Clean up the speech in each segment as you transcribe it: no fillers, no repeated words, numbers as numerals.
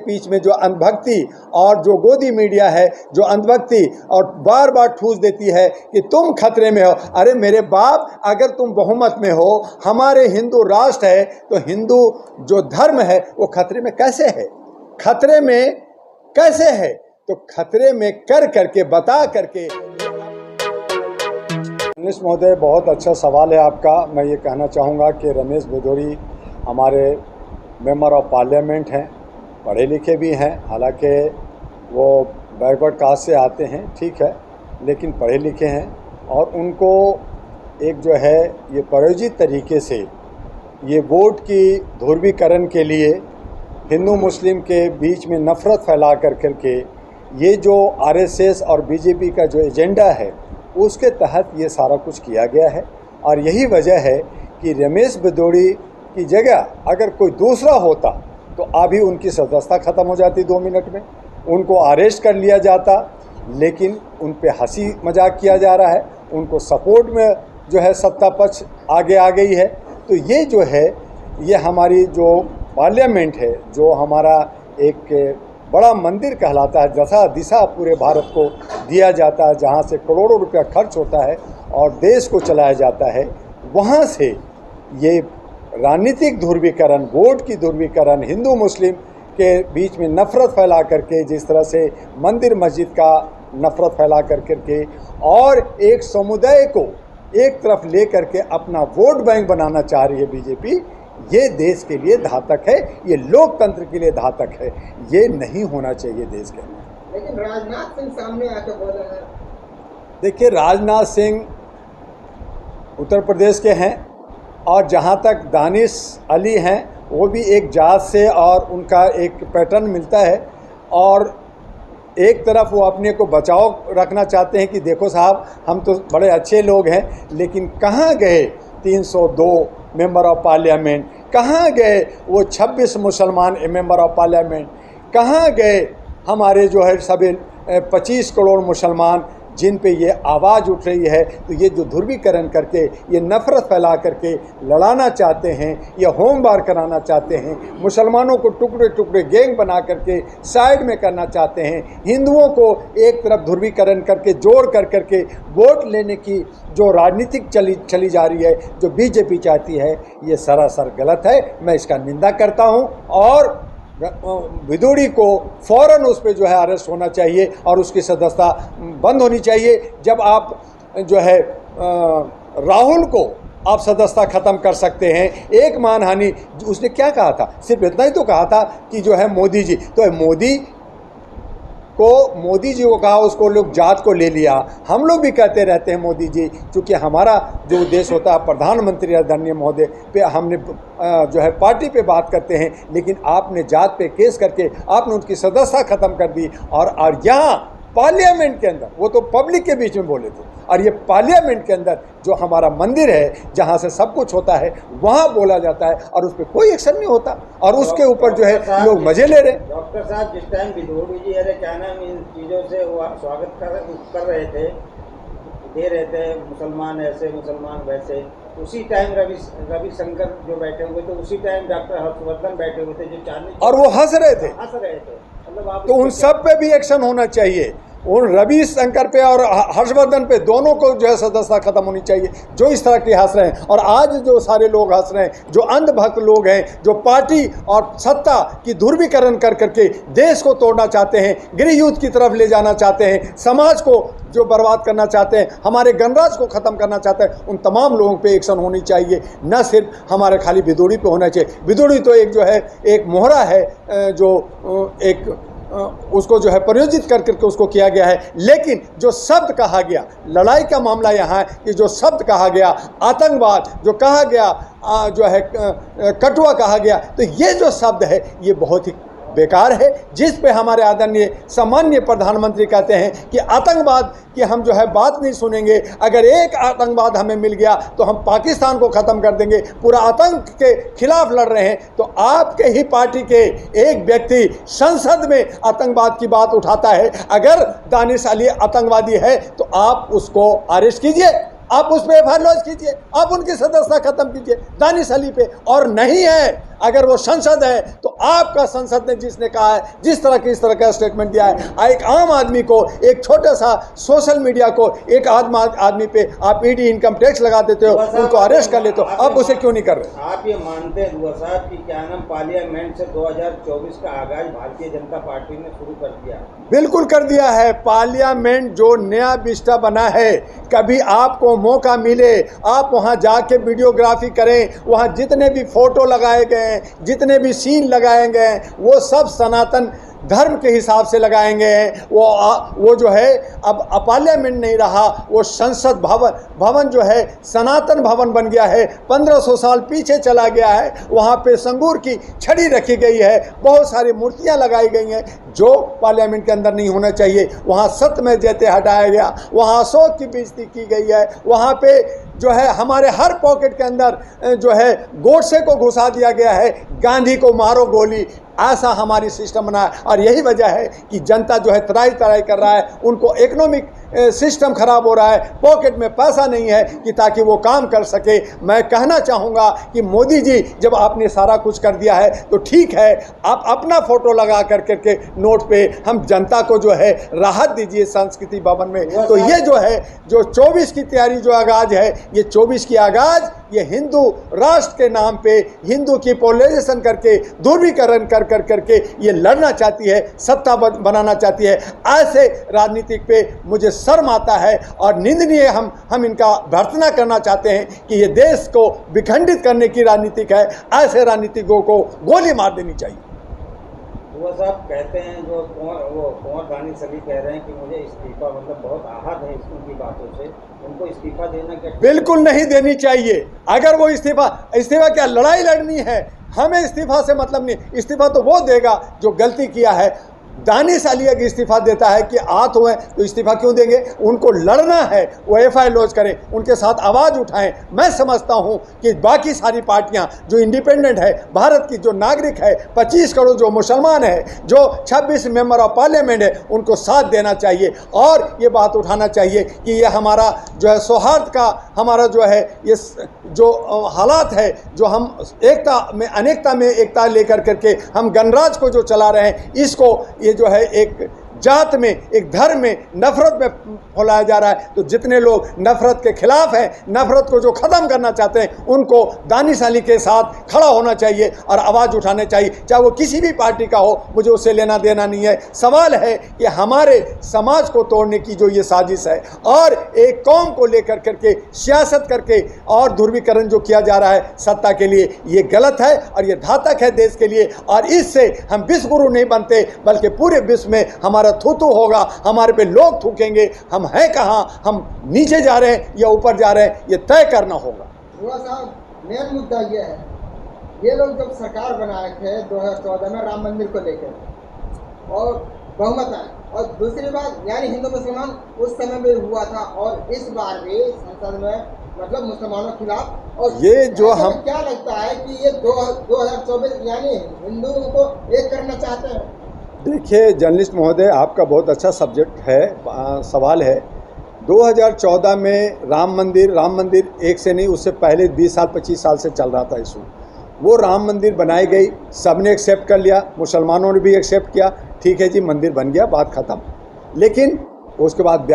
बीच में जो अंधभक्ति और जो गोदी मीडिया है, जो अंधभक्ति और बार बार ठूस देती है कि तुम खतरे में हो। अरे मेरे बाप, अगर तुम बहुमत में हो, हमारे हिंदू राष्ट्र है, तो हिंदू जो धर्म है वो खतरे में कैसे है? खतरे में कैसे है? तो खतरे में कर करके, बता करके। रमेश महोदय, बहुत अच्छा सवाल है आपका। मैं ये कहना चाहूँगा कि रमेश भदौरी हमारे मेंबर ऑफ पार्लियामेंट हैं, पढ़े लिखे भी हैं। हालांकि वो बैकवर्ड कास्ट से आते हैं, ठीक है, लेकिन पढ़े लिखे हैं। और उनको एक जो है ये प्रायोजित तरीके से ये वोट की ध्रुवीकरण के लिए हिंदू मुस्लिम के बीच में नफ़रत फैला करके ये जो आरएसएस और बीजेपी का जो एजेंडा है उसके तहत ये सारा कुछ किया गया है। और यही वजह है कि रमेश भदौरी की जगह अगर कोई दूसरा होता तो अभी उनकी सदस्यता ख़त्म हो जाती 2 मिनट में, उनको अरेस्ट कर लिया जाता। लेकिन उन पे हंसी मजाक किया जा रहा है, उनको सपोर्ट में जो है सत्ता पक्ष आगे आ गई है। तो ये जो है ये हमारी जो पार्लियामेंट है, जो हमारा एक बड़ा मंदिर कहलाता है, जैसा दिशा पूरे भारत को दिया जाता है, जहाँ से करोड़ों रुपया खर्च होता है और देश को चलाया जाता है, वहाँ से ये राजनीतिक ध्रुवीकरण, वोट की ध्रुवीकरण, हिंदू मुस्लिम के बीच में नफ़रत फैला करके, जिस तरह से मंदिर मस्जिद का नफ़रत फैला करके और एक समुदाय को एक तरफ ले करके अपना वोट बैंक बनाना चाह रही है बीजेपी, ये देश के लिए घातक है, ये लोकतंत्र के लिए घातक है। ये नहीं होना चाहिए देश के अंदर। लेकिन राजनाथ सिंह सामने आकर बोले हैं। देखिए, राजनाथ सिंह उत्तर प्रदेश के हैं और जहाँ तक दानिश अली हैं वो भी एक जात से, और उनका एक पैटर्न मिलता है। और एक तरफ वो अपने को बचाव रखना चाहते हैं कि देखो साहब, हम तो बड़े अच्छे लोग हैं, लेकिन कहाँ गए 302 मेंबर ऑफ पार्लियामेंट? कहाँ गए वो 26 मुसलमान मेंबर ऑफ पार्लियामेंट? कहाँ गए हमारे जो है सभी 25 करोड़ मुसलमान जिन पे ये आवाज़ उठ रही है? तो ये जो ध्रुवीकरण करके, ये नफ़रत फैला करके लड़ाना चाहते हैं, ये होमवार कराना चाहते हैं, मुसलमानों को टुकड़े टुकड़े गैंग बना करके साइड में करना चाहते हैं, हिंदुओं को एक तरफ ध्रुवीकरण करके जोड़ करके वोट लेने की जो राजनीतिक चली जा रही है, जो बीजेपी चाहती है, ये सरासर गलत है। मैं इसका निंदा करता हूँ और भदौरी को फ़ौरन उस पर जो है अरेस्ट होना चाहिए और उसकी सदस्यता बंद होनी चाहिए। जब आप जो है राहुल को आप सदस्यता ख़त्म कर सकते हैं, एक मानहानि, उसने क्या कहा था? सिर्फ इतना ही तो कहा था कि जो है मोदी जी, तो मोदी जी को कहा, उसको लोग जात को ले लिया। हम लोग भी कहते रहते हैं मोदी जी, क्योंकि हमारा जो उद्देश्य होता है प्रधानमंत्री आदरणीय महोदय पे हमने जो है पार्टी पे बात करते हैं, लेकिन आपने जात पे केस करके आपने उनकी सदस्यता ख़त्म कर दी। और यहाँ पार्लियामेंट के अंदर, वो तो पब्लिक के बीच में बोले थे, और ये पार्लियामेंट के अंदर जो हमारा मंदिर है, जहाँ से सब कुछ होता है, वहाँ बोला जाता है और उस पर कोई एक्शन नहीं होता, और उसके ऊपर जो है लोग मजे ले रहे। डॉक्टर साहब, जिस टाइम भदौरी जी अरे क्या नाम इन चीज़ों से वो स्वागत कर रहे थे, दे रहे थे, मुसलमान ऐसे मुसलमान वैसे, उसी टाइम रविशंकर जो बैठे हुए थे, उसी टाइम डॉक्टर हर्षवर्धन बैठे हुए थे, जो चांदी, और वो हंस रहे थे। मतलब तो उन सब पे भी एक्शन होना चाहिए। उन रविशंकर पे और हर्षवर्धन पे, दोनों को जो है सदस्यता खत्म होनी चाहिए, जो इस तरह के हंस रहे हैं। और आज जो सारे लोग हंस रहे हैं, जो अंधभक्त लोग हैं, जो पार्टी और सत्ता की ध्रुवीकरण करके देश को तोड़ना चाहते हैं, गृह युद्ध की तरफ ले जाना चाहते हैं, समाज को जो बर्बाद करना चाहते हैं, हमारे गणराज्य को ख़त्म करना चाहते हैं, उन तमाम लोगों पे एक्शन होनी चाहिए, न सिर्फ हमारे खाली भदौरी पे होना चाहिए। भदौरी तो एक जो है एक मोहरा है, जो एक उसको जो है प्रयोजित करके उसको किया गया है। लेकिन जो शब्द कहा गया, लड़ाई का मामला यहाँ है कि जो शब्द कहा गया, आतंकवाद जो कहा गया, जो है कटुआ कहा गया, तो ये जो शब्द है ये बहुत ही बेकार है, जिस पे हमारे आदरणीय सामान्य प्रधानमंत्री कहते हैं कि आतंकवाद की हम जो है बात नहीं सुनेंगे। अगर एक आतंकवाद हमें मिल गया तो हम पाकिस्तान को ख़त्म कर देंगे, पूरा आतंक के खिलाफ लड़ रहे हैं। तो आपके ही पार्टी के एक व्यक्ति संसद में आतंकवाद की बात उठाता है। अगर दानिश अली आतंकवादी है तो आप उसको अरेस्ट कीजिए, आप उस पर एफआईआर लॉन्च कीजिए, आप उनकी सदस्यता खत्म कीजिए दानिश अली पे। और नहीं है, अगर वो संसद है तो आपका संसद ने जिसने कहा है, जिस तरह की इस तरह का स्टेटमेंट दिया है, एक आम आदमी को, एक छोटा सा सोशल मीडिया को, एक आदमी पे आप ईडी इनकम टैक्स लगा देते हो, उनको अरेस्ट कर लेते हो, अब उसे क्यों नहीं कर रहे? आप ये मानते हैं दुआ साहब कि क्या नाम पार्लियामेंट से 2024 का आगाज भारतीय जनता पार्टी ने शुरू कर दिया? बिल्कुल कर दिया है। पार्लियामेंट जो नया विस्टा बना है, कभी आपको मौका मिले आप वहां जाके वीडियोग्राफी करें, वहां जितने भी फोटो लगाए गए हैं, जितने भी सीन लगाए गए हैं, वो सब सनातन धर्म के हिसाब से लगाएंगे हैं। वो जो है अब पार्लियामेंट नहीं रहा, वो संसद भवन जो है सनातन भवन बन गया है। 1500 साल पीछे चला गया है। वहाँ पे संगूर की छड़ी रखी गई है, बहुत सारी मूर्तियाँ लगाई गई हैं जो पार्लियामेंट के अंदर नहीं होना चाहिए। वहाँ सत्यमेव जयते हटाया गया, वहाँ अशोक की बेइज्जती की गई है, वहाँ पे जो है हमारे हर पॉकेट के अंदर जो है गोडसे को घुसा दिया गया है, गांधी को मारो गोली, ऐसा हमारी सिस्टम बना है। और यही वजह है कि जनता जो है तराई कर रहा है, उनको इकोनॉमिक सिस्टम खराब हो रहा है, पॉकेट में पैसा नहीं है कि ताकि वो काम कर सके। मैं कहना चाहूँगा कि मोदी जी जब आपने सारा कुछ कर दिया है तो ठीक है, आप अपना फ़ोटो लगा करके नोट पे हम जनता को जो है राहत दीजिए संस्कृति भवन में। तो ये जो है जो 24 की तैयारी जो आगाज़ है, ये 24 की आगाज़ ये हिंदू राष्ट्र के नाम पे हिंदू की पोलराइजेशन करके ध्रुवीकरण करके ये लड़ना चाहती है, सत्ता बनाना चाहती है। ऐसे राजनीतिक पे मुझे शर्म आता है और निंदनीय हम इनका भर्त्सना करना चाहते हैं कि ये देश को विखंडित करने की राजनीतिक है। ऐसे राजनीतिकों को गोली मार देनी चाहिए। वो साहब कहते हैं जो कुंवर दानिश अली कह रहे हैं कि मुझे इस्तीफा, मतलब बहुत आहत है उनकी बातों से, उनको इस्तीफा देना क्या? बिल्कुल नहीं देनी चाहिए। अगर वो इस्तीफा क्या लड़ाई लड़नी है? हमें इस्तीफा से मतलब नहीं। इस्तीफा तो वो देगा जो गलती किया है। दानिश अली अगर इस्तीफा देता है कि आहत हुए तो इस्तीफा क्यों देंगे? उनको लड़ना है, वो FIR लॉन्च करें, उनके साथ आवाज़ उठाएं। मैं समझता हूं कि बाकी सारी पार्टियां जो इंडिपेंडेंट है, भारत की जो नागरिक है, 25 करोड़ जो मुसलमान है, जो 26 मेंबर ऑफ पार्लियामेंट है, उनको साथ देना चाहिए और ये बात उठाना चाहिए कि ये हमारा जो है सौहार्द का, हमारा जो है ये जो हालात है, जो हम एकता में अनेकता में एकता लेकर करके हम गणराज्य को जो चला रहे हैं, इसको ये जो है एक जात में, एक धर्म में नफरत में फैलाया जा रहा है। तो जितने लोग नफरत के खिलाफ हैं, नफरत को जो ख़त्म करना चाहते हैं, उनको दानिश अली के साथ खड़ा होना चाहिए और आवाज़ उठाने चाहिए, चाहे वो किसी भी पार्टी का हो। मुझे उससे लेना देना नहीं है। सवाल है कि हमारे समाज को तोड़ने की जो ये साजिश है और एक कौम को लेकर करके सियासत करके और ध्रुवीकरण जो किया जा रहा है सत्ता के लिए, ये गलत है और ये घातक है देश के लिए। और इससे हम विश्व गुरु नहीं बनते, बल्कि पूरे विश्व में हमारा थूथू होगा, हमारे पे लोग थूकेंगे। हम हैं कहाँ, हम नीचे जा रहे हैं या ऊपर जा रहे हैं, ये तय करना होगा। हुआ साहब, मेन मुद्दा ये है, ये लोग जब सरकार बनाए थे 2014 में राम मंदिर को लेकर और बहुमत आए, और दूसरी बात यानी हिंदू मुसलमान उस समय भी हुआ था और इस बार भी संसद में मतलब मुसलमानों के खिलाफ। और ये जो हम क्या लगता है कि ये 2024 यानी हिंदुओं को एक करना चाहते हैं? देखिए जर्नलिस्ट महोदय, आपका बहुत अच्छा सब्जेक्ट है, सवाल है। 2014 में राम मंदिर एक से नहीं, उससे पहले 20 साल 25 साल से चल रहा था इशू। वो राम मंदिर बनाई गई, सबने एक्सेप्ट कर लिया, मुसलमानों ने भी एक्सेप्ट किया, ठीक है जी मंदिर बन गया, बात ख़त्म। लेकिन उसके बाद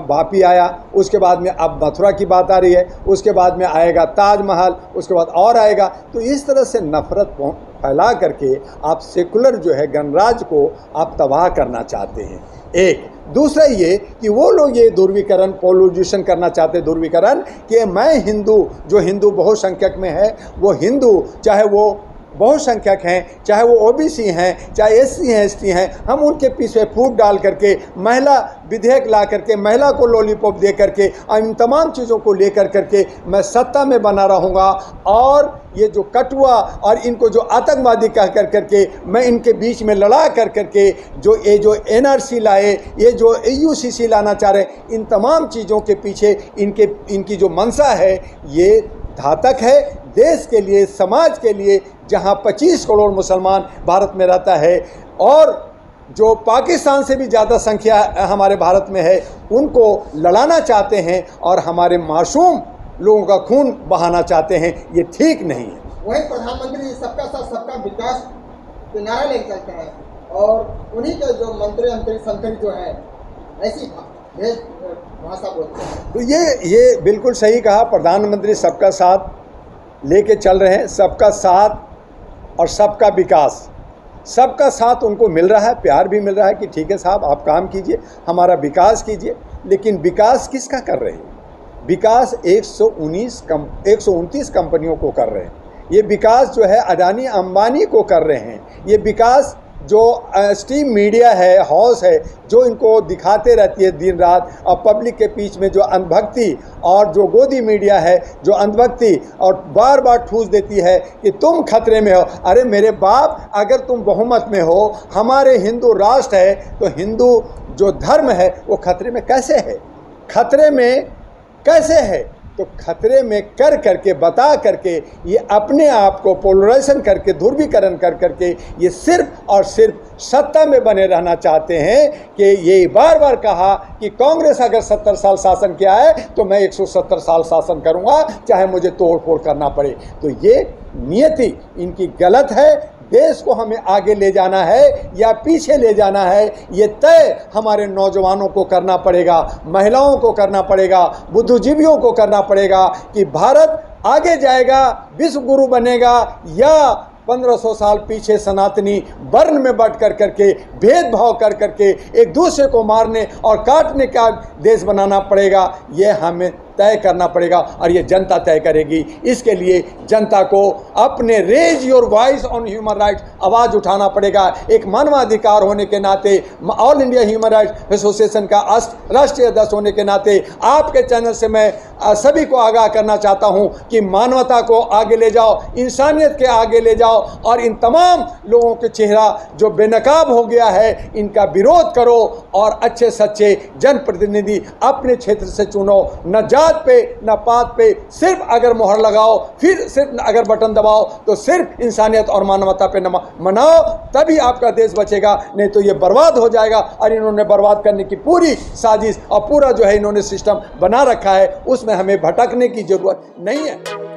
वापी आया, उसके बाद में अब मथुरा की बात आ रही है, उसके बाद में आएगा ताजमहल, उसके बाद और आएगा। तो इस तरह से नफरत फैला करके आप सेकुलर जो है गणराज्य को आप तबाह करना चाहते हैं। एक दूसरा ये कि वो लोग ये ध्रुवीकरण पोलराइजेशन करना चाहते हैं, ध्रुवीकरण कि मैं हिंदू, जो हिंदू बहुसंख्यक में है, वो हिंदू चाहे वो बहुसंख्यक हैं, चाहे वो OBC हैं, चाहे SC हैं, ST हैं, हम उनके पीछे फूट डाल करके महिला विधेयक ला करके महिला को लॉलीपॉप दे करके और इन तमाम चीज़ों को लेकर करके मैं सत्ता में बना रहूँगा। और ये जो कटुआ और इनको जो आतंकवादी कह कर करके मैं इनके बीच में लड़ा कर करके जो NRC लाए, ये जो UCC लाना चाह रहे हैं, इन तमाम चीज़ों के पीछे इनकी जो मंशा है ये घातक है देश के लिए, समाज के लिए, जहां 25 करोड़ मुसलमान भारत में रहता है और जो पाकिस्तान से भी ज़्यादा संख्या हमारे भारत में है, उनको लड़ाना चाहते हैं और हमारे मासूम लोगों का खून बहाना चाहते हैं। ये ठीक नहीं है। वही प्रधानमंत्री जी सबका साथ सबका विकास के नारा लेकर चलते हैं और उन्हीं के जो मंत्री संतरी जो है ऐसी भाषा बोलते हैं। तो ये बिल्कुल सही कहा, प्रधानमंत्री सबका साथ लेके चल रहे हैं, सबका साथ और सबका विकास। सबका साथ उनको मिल रहा है, प्यार भी मिल रहा है कि ठीक है साहब आप काम कीजिए, हमारा विकास कीजिए। लेकिन विकास किसका कर रहे हैं? विकास 129 कंपनियों को कर रहे हैं। ये विकास जो है अडानी अंबानी को कर रहे हैं। ये विकास जो स्ट्रीम मीडिया है, हाउस है, जो इनको दिखाते रहती है दिन रात, और पब्लिक के बीच में जो अंधभक्ति, और जो गोदी मीडिया है जो अंधभक्ति और बार बार ठूस देती है कि तुम खतरे में हो। अरे मेरे बाप, अगर तुम बहुमत में हो, हमारे हिंदू राष्ट्र है, तो हिंदू जो धर्म है वो खतरे में कैसे है? खतरे में कैसे है? तो खतरे में कर करके, बता करके, ये अपने आप को पोलराइजेशन करके, ध्रुवीकरण कर करके ये सिर्फ और सिर्फ सत्ता में बने रहना चाहते हैं। कि ये बार बार कहा कि कांग्रेस अगर 70 साल शासन किया है तो मैं 170 साल शासन करूंगा, चाहे मुझे तोड़ फोड़ करना पड़े। तो ये नियति इनकी गलत है। देश को हमें आगे ले जाना है या पीछे ले जाना है, ये तय हमारे नौजवानों को करना पड़ेगा, महिलाओं को करना पड़ेगा, बुद्धिजीवियों को करना पड़ेगा कि भारत आगे जाएगा, विश्व गुरु बनेगा, या 1500 साल पीछे सनातनी वर्ण में बंट कर करके, भेदभाव कर करके, एक दूसरे को मारने और काटने का देश बनाना पड़ेगा। ये हमें तय करना पड़ेगा और ये जनता तय करेगी। इसके लिए जनता को अपने raise your voice on human rights आवाज़ उठाना पड़ेगा। एक मानवाधिकार होने के नाते, all India human rights association का राष्ट्रीय अध्यक्ष होने के नाते आपके चैनल से मैं सभी को आगाह करना चाहता हूं कि मानवता को आगे ले जाओ, इंसानियत के आगे ले जाओ, और इन तमाम लोगों के चेहरा जो बेनकाब हो गया है, इनका विरोध करो और अच्छे सच्चे जनप्रतिनिधि अपने क्षेत्र से चुनो। न जात पे न पात पे, सिर्फ अगर मोहर लगाओ, फिर सिर्फ अगर बटन दबाओ, तो सिर्फ इंसानियत और मानवता पे मनाओ, तभी आपका देश बचेगा। नहीं तो ये बर्बाद हो जाएगा। और इन्होंने बर्बाद करने की पूरी साजिश और पूरा जो है इन्होंने सिस्टम बना रखा है, उसमें हमें भटकने की जरूरत नहीं है।